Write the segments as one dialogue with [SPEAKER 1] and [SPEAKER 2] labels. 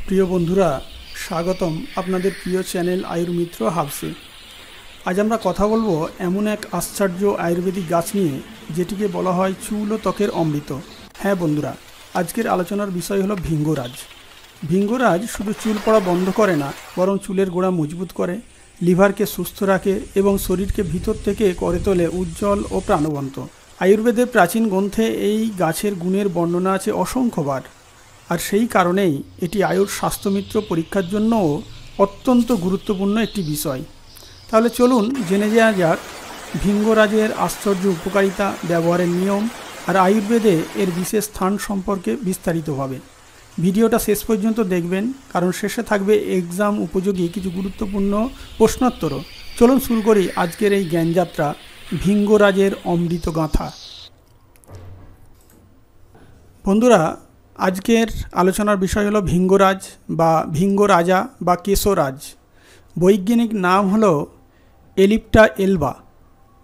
[SPEAKER 1] প্রিয় বন্ধুরা, স্বাগতম আপনাদের প্রিয় চ্যানেল আয়ুর্মিত্র হাবসে। আজ আমরা কথা বলবো এমন এক আশ্চর্য আয়ুর্বেদিক গাছ নিয়ে যেটিকে বলা হয় চুল ও ত্বকের অমৃত। হ্যাঁ বন্ধুরা, আজকের আলোচনার বিষয় হলো ভিঙ্গরাজ। ভিঙ্গরাজ শুধু চুল পড়া বন্ধ করে না, বরং চুলের গোড়া মজবুত করে, লিভারকে সুস্থ রাখে এবং শরীরকে ভিতর থেকে করে তোলে উজ্জ্বল ও প্রাণবন্ত। আয়ুর্বেদের প্রাচীন গ্রন্থে এই গাছের গুণের বর্ণনা আছে অসংখ্যবার, আর সেই কারণেই এটি আয়ুর স্বাস্থ্যমিত্র পরীক্ষার জন্যও অত্যন্ত গুরুত্বপূর্ণ একটি বিষয়। তাহলে চলুন জেনে যাওয়া যাক ভিঙ্গরাজের আশ্চর্য উপকারিতা, ব্যবহারের নিয়ম আর আয়ুর্বেদে এর বিশেষ স্থান সম্পর্কে বিস্তারিতভাবে। ভিডিওটা শেষ পর্যন্ত দেখবেন, কারণ শেষে থাকবে এক্সাম উপযোগী কিছু গুরুত্বপূর্ণ প্রশ্নোত্তরও। চলুন শুরু করি আজকের এই জ্ঞানযাত্রা, ভিঙ্গরাজের অমৃত গাঁথা। বন্ধুরা, আজকের আলোচনার বিষয় হলো ভিঙ্গরাজ বা ভিঙ্গরাজা বা কেশরাজ। বৈজ্ঞানিক নাম হলো এলিপ্টা এলবা।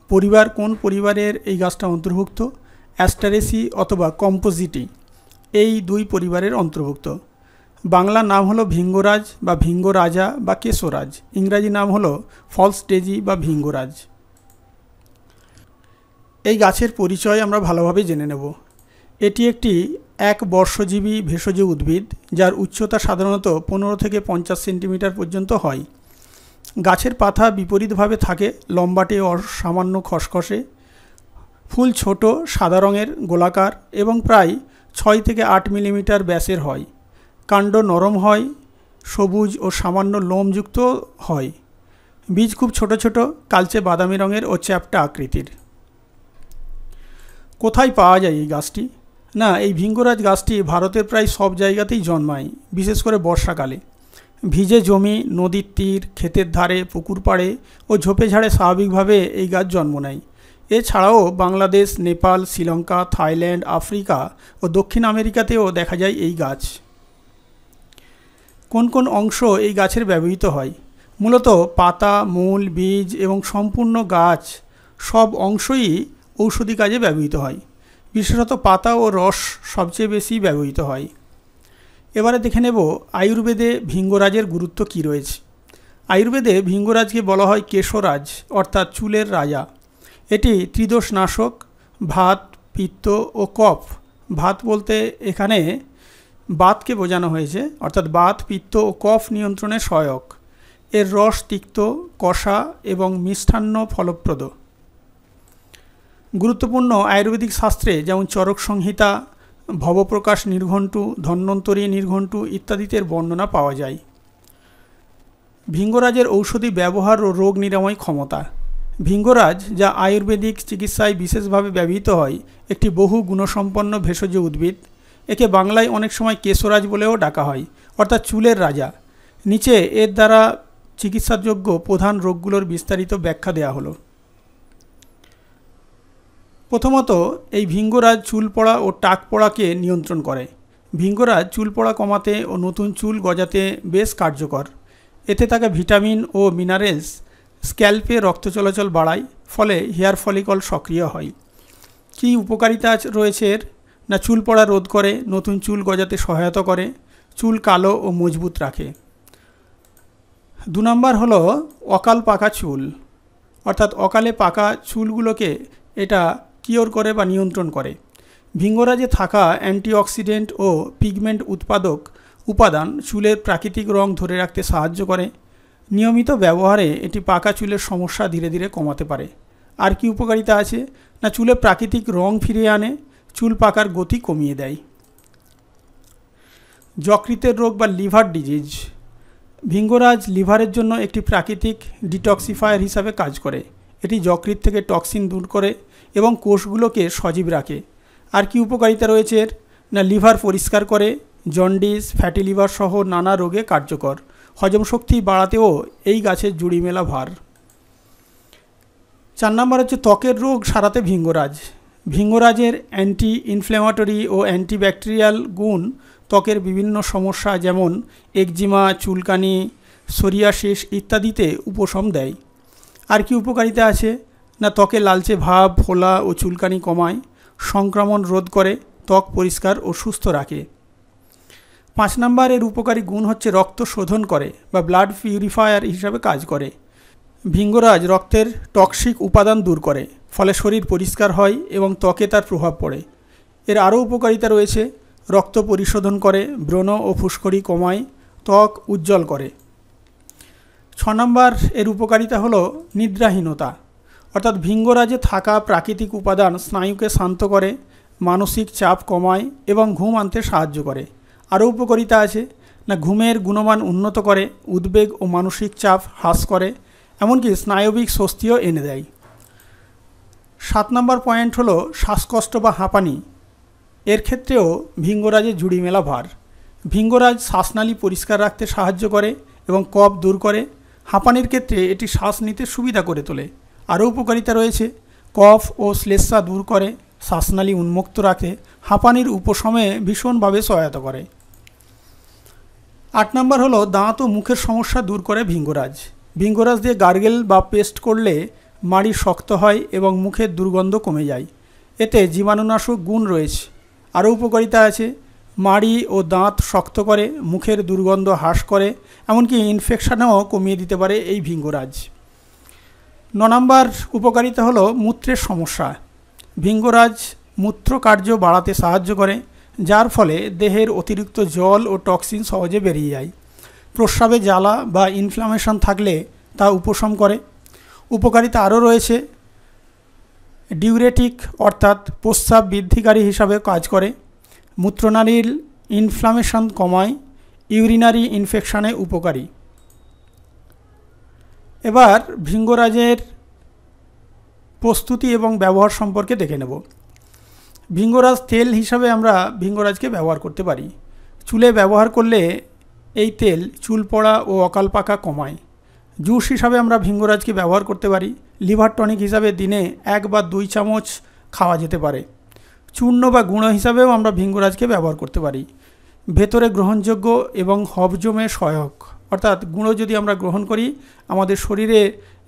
[SPEAKER 1] পরিবার কোন পরিবারের এই গাছটা অন্তর্ভুক্ত? অ্যাস্টারেসি অথবা কম্পোজিটি, এই দুই পরিবারের অন্তর্ভুক্ত। বাংলা নাম হলো ভিঙ্গরাজ বা ভিঙ্গরাজা বা কেশরাজ। ইংরাজি নাম হলো ফলস্টেজি বা ভিঙ্গরাজ। এই গাছের পরিচয় আমরা ভালোভাবে জেনে নেব। এটি একটি একবর্ষজীবী ভেষজ উদ্ভিদ, যার উচ্চতা সাধারণত 15 থেকে 50 সেন্টিমিটার পর্যন্ত হয়। গাছের পাতা বিপরীতভাবে থাকে, লম্বাটে ও সামান্য খসখসে। ফুল ছোট, সাদা রঙের, গোলাকার এবং প্রায় 6 থেকে 8 মিলিমিটার ব্যাসের হয়। কাণ্ড নরম হয়, সবুজ ও সামান্য লোমযুক্ত হয়। বীজ খুব ছোট ছোট, কালচে বাদামি রঙের ও চ্যাপ্টা আকৃতির। কোথায় পাওয়া যায় এই গাছটি? না, এই ভিঙ্গরাজ গাছটি ভারতের প্রায় সব জায়গাতেই জন্মায়, বিশেষ করে বর্ষাকালে। ভিজে জমি, নদীর তীর, ক্ষেতের ধারে, পুকুর পাড়ে ও ঝোপে ঝাড়ে স্বাভাবিকভাবে এই গাছ জন্ম নেয়। এছাড়াও বাংলাদেশ, নেপাল, শ্রীলঙ্কা, থাইল্যান্ড, আফ্রিকা ও দক্ষিণ আমেরিকাতেও দেখা যায় এই গাছ। কোন কোন অংশ এই গাছের ব্যবহৃত হয়? মূলত পাতা, মূল, বীজ এবং সম্পূর্ণ গাছ সব অংশই ঔষধি কাজে ব্যবহৃত হয়। বিশেষত পাতা ও রস সবচেয়ে বেশি ব্যবহৃত হয়। এবারে দেখে নেব আয়ুর্বেদে ভিঙ্গরাজের গুরুত্ব কী রয়েছে। আয়ুর্বেদে ভিঙ্গরাজকে বলা হয় কেশরাজ, অর্থাৎ চুলের রাজা। এটি ত্রিদোষনাশক, ভাত, পিত্ত ও কফ। ভাত বলতে এখানে বাতকে বোঝানো হয়েছে, অর্থাৎ বাত, পিত্ত ও কফ নিয়ন্ত্রণে সহায়ক। এর রস তিক্ত, কষা এবং মিষ্টান্ন ফলপ্রদ। গুরুত্বপূর্ণ আয়ুর্বেদিক শাস্ত্রে যেমন চরক সংহিতা, ভবপ্রকাশ নির্ঘণ্টু, ধন্বন্তরী নির্ঘণ্টু ইত্যাদিতে বর্ণনা পাওয়া যায়। ভিঙ্গরাজের ঔষধি ব্যবহার ও রোগ নিরাময় ক্ষমতা। ভিঙ্গরাজ, যা আয়ুর্বেদিক চিকিৎসায় বিশেষভাবে ব্যবহৃত হয়, একটি বহু গুণসম্পন্ন ভেষজ উদ্ভিদ। একে বাংলায় অনেক সময় কেশরাজ বলেও ডাকা হয়, অর্থাৎ চুলের রাজা। নিচে এর দ্বারা চিকিৎসাযোগ্য প্রধান রোগগুলোর বিস্তারিত ব্যাখ্যা দেওয়া হলো। প্রথমত, এই ভিঙ্গরাজ চুল পড়া ও টাক পড়াকে নিয়ন্ত্রণ করে। ভিঙ্গরাজ চুল পড়া কমাতে ও নতুন চুল গজাতে বেশ কার্যকর। এতে থাকা ভিটামিন ও মিনারেলস স্ক্যাল্পে রক্ত চলাচল বাড়ায়, ফলে হেয়ার ফলিকল সক্রিয় হয়। কী উপকারিতা রয়েছে এর? না, চুল পড়া রোধ করে, নতুন চুল গজাতে সহায়তা করে, চুল কালো ও মজবুত রাখে। 2 নম্বর হলো অকাল পাকা চুল, অর্থাৎ অকালে পাকা চুলগুলোকে এটা কিওর করে বা নিয়ন্ত্রণ করে। ভিঙ্গরাজে থাকা অ্যান্টিঅক্সিডেন্ট ও পিগমেন্ট উৎপাদক উপাদান চুলের প্রাকৃতিক রং ধরে রাখতে সাহায্য করে। নিয়মিত ব্যবহারে এটি পাকা চুলের সমস্যা ধীরে ধীরে কমাতে পারে। আর কি উপকারিতা আছে? না, চুলে প্রাকৃতিক রং ফিরিয়ে আনে, চুল পাকার গতি কমিয়ে দেয়। যকৃতের রোগ বা লিভার ডিজিজ। ভিঙ্গরাজ লিভারের জন্য একটি প্রাকৃতিক ডিটক্সিফায়ার হিসাবে কাজ করে। এটি যকৃৎ থেকে টক্সিন দূর করে এবং কোষগুলোকে সজীব রাখে। আর কি উপকারিতা রয়েছে এর? না, লিভার পরিষ্কার করে, জন্ডিস, ফ্যাটি লিভার সহ নানা রোগে কার্যকর। হজম শক্তি বাড়াতেও এই গাছের জুড়ি মেলা ভার। 4 নম্বর হচ্ছে ত্বকের রোগ সারাতে ভিঙ্গরাজ। ভিঙ্গরাজের অ্যান্টি ইনফ্ল্যামেটরি ও অ্যান্টিব্যাকটেরিয়াল গুণ ত্বকের বিভিন্ন সমস্যা যেমন একজিমা, চুলকানি, সোরিয়াসিস ইত্যাদিতে উপশম দেয়। আর কি উপকারিতা আছে? না, ত্বকে লালচে ভাব, ফোলা ও চুলকানি কমায়, সংক্রমণ রোধ করে, ত্বক পরিষ্কার ও সুস্থ রাখে। 5 নম্বর এর উপকারী গুণ হচ্ছে রক্ত শোধন করে বা ব্লাড পিউরিফায়ার হিসাবে কাজ করে। ভিঙ্গরাজ রক্তের টক্সিক উপাদান দূর করে, ফলে শরীর পরিষ্কার হয় এবং ত্বকে তার প্রভাব পড়ে। এর আরও উপকারিতা রয়েছে, রক্ত পরিশোধন করে, ব্রণ ও ফুসকুড়ি কমায়, ত্বক উজ্জ্বল করে। 6 নম্বর এর উপকারিতা হলো নিদ্রাহীনতা, অর্থাৎ ভিঙ্গরাজে থাকা প্রাকৃতিক উপাদান স্নায়ুকে শান্ত করে, মানসিক চাপ কমায় এবং ঘুম আনতে সাহায্য করে। আরও উপকারিতা আছে না, ঘুমের গুণমান উন্নত করে, উদ্বেগ ও মানসিক চাপ হ্রাস করে, এমনকি স্নায়বিক স্বস্তিও এনে দেয়। 7 নম্বর পয়েন্ট হলো শ্বাসকষ্ট বা হাঁপানি। এর ক্ষেত্রেও ভিঙ্গরাজের জুড়ি মেলা ভার। ভিঙ্গরাজ শ্বাসনালী পরিষ্কার রাখতে সাহায্য করে এবং কফ দূর করে। হাঁপানির ক্ষেত্রে এটি শ্বাস নিতে সুবিধা করে তোলে। আরও উপকারিতা রয়েছে, কফ ও শ্লেষ্মা দূর করে, শ্বাসনালী উন্মুক্ত রাখে, হাঁপানির উপশমে ভীষণভাবে সহায়তা করে। 8 নম্বর হলো দাঁত ও মুখের সমস্যা দূর করে ভিঙ্গরাজ। ভিঙ্গরাজ দিয়ে গার্গেল বা পেস্ট করলে মাড়ি শক্ত হয় এবং মুখের দুর্গন্ধ কমে যায়। এতে জীবাণুনাশক গুণ রয়েছে। আরও উপকারিতা আছে, মাড়ি ও দাঁত শক্ত করে, মুখের দুর্গন্ধ হ্রাস করে, এমনকি ইনফেকশনও কমিয়ে দিতে পারে এই ভিঙ্গরাজ। 9 নম্বর উপকারিতা হলো মূত্রের সমস্যা। ভিঙ্গরাজ মূত্রকার্য বাড়াতে সাহায্য করে, যার ফলে দেহের অতিরিক্ত জল ও টক্সিন সহজে বেরিয়ে যায়। প্রস্রাবে জ্বালা বা ইনফ্লামেশন থাকলে তা উপশম করে। উপকারিতা আরও রয়েছে, ডিউরেটিক অর্থাৎ প্রস্রাব বৃদ্ধিকারী হিসাবে কাজ করে, মূত্রনালীর ইনফ্লামেশন কমায়, ইউরিনারি ইনফেকশনে উপকারী। এবার ভিঙ্গরাজের প্রস্তুতি এবং ব্যবহার সম্পর্কে দেখে নেব। ভিঙ্গরাজ তেল হিসাবে আমরা ভিঙ্গরাজকে ব্যবহার করতে পারি। চুলে ব্যবহার করলে এই তেল চুল পড়া ও অকাল পাকা কমায়। জুস হিসাবে আমরা ভিঙ্গরাজকে ব্যবহার করতে পারি। লিভার টনিক হিসাবে দিনে 1 বা 2 চামচ খাওয়া যেতে পারে। চূর্ণ বা গুঁড়ো হিসাবেও আমরা ভিঙ্গরাজকে ব্যবহার করতে পারি। ভেতরে গ্রহণযোগ্য এবং হজমে সহায়ক, অর্থাৎ গুঁড়ো যদি আমরা গ্রহণ করি আমাদের শরীরে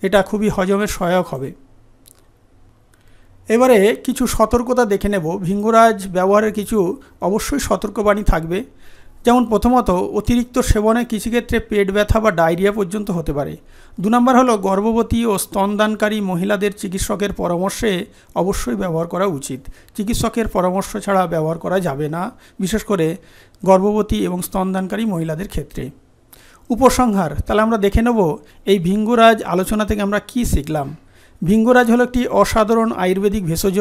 [SPEAKER 1] এটা খুবই হজমে সহায়ক হবে। এবারে কিছু সতর্কতা দেখে নেব। ভিঙ্গরাজ ব্যবহারের কিছু অবশ্যই সতর্কবাণী থাকবে। যেমন প্রথমত, অতিরিক্ত সেবনে কিছু ক্ষেত্রে পেট ব্যথা বা ডায়রিয়া পর্যন্ত হতে পারে। 2 নম্বর হলো গর্ভবতী ও স্তনদানকারী মহিলাদের চিকিৎসকের পরামর্শে অবশ্যই ব্যবহার করা উচিত। চিকিৎসকের পরামর্শ ছাড়া ব্যবহার করা যাবে না, বিশেষ করে গর্ভবতী এবং স্তনদানকারী মহিলাদের ক্ষেত্রে। উপসংহার, তাহলে আমরা দেখে নেব এই ভিঙ্গরাজ আলোচনা থেকে আমরা কি শিখলাম। ভিঙ্গরাজ হলো একটি অসাধারণ আয়ুর্বেদিক ভেষজ,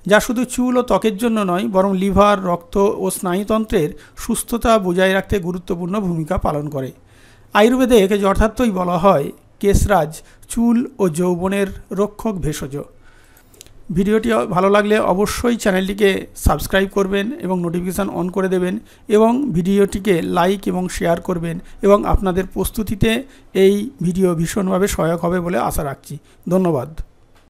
[SPEAKER 1] যা শুধু চুল ও ত্বকের জন্য নয়, বরং লিভার, রক্ত ও স্নায়ুতন্ত্রের সুস্থতা বজায় রাখতে গুরুত্বপূর্ণ ভূমিকা পালন করে। আয়ুর্বেদে একে যথার্থই বলা হয় কেশরাজ, চুল ও যৌবনের রক্ষক ভেষজ। ভিডিওটি ভালো লাগলে অবশ্যই চ্যানেলটিকে সাবস্ক্রাইব করবেন এবং নোটিফিকেশান অন করে দেবেন এবং ভিডিওটিকে লাইক এবং শেয়ার করবেন এবং আপনাদের প্রস্তুতিতে এই ভিডিও ভীষণভাবে সহায়ক হবে বলে আশা রাখছি। ধন্যবাদ।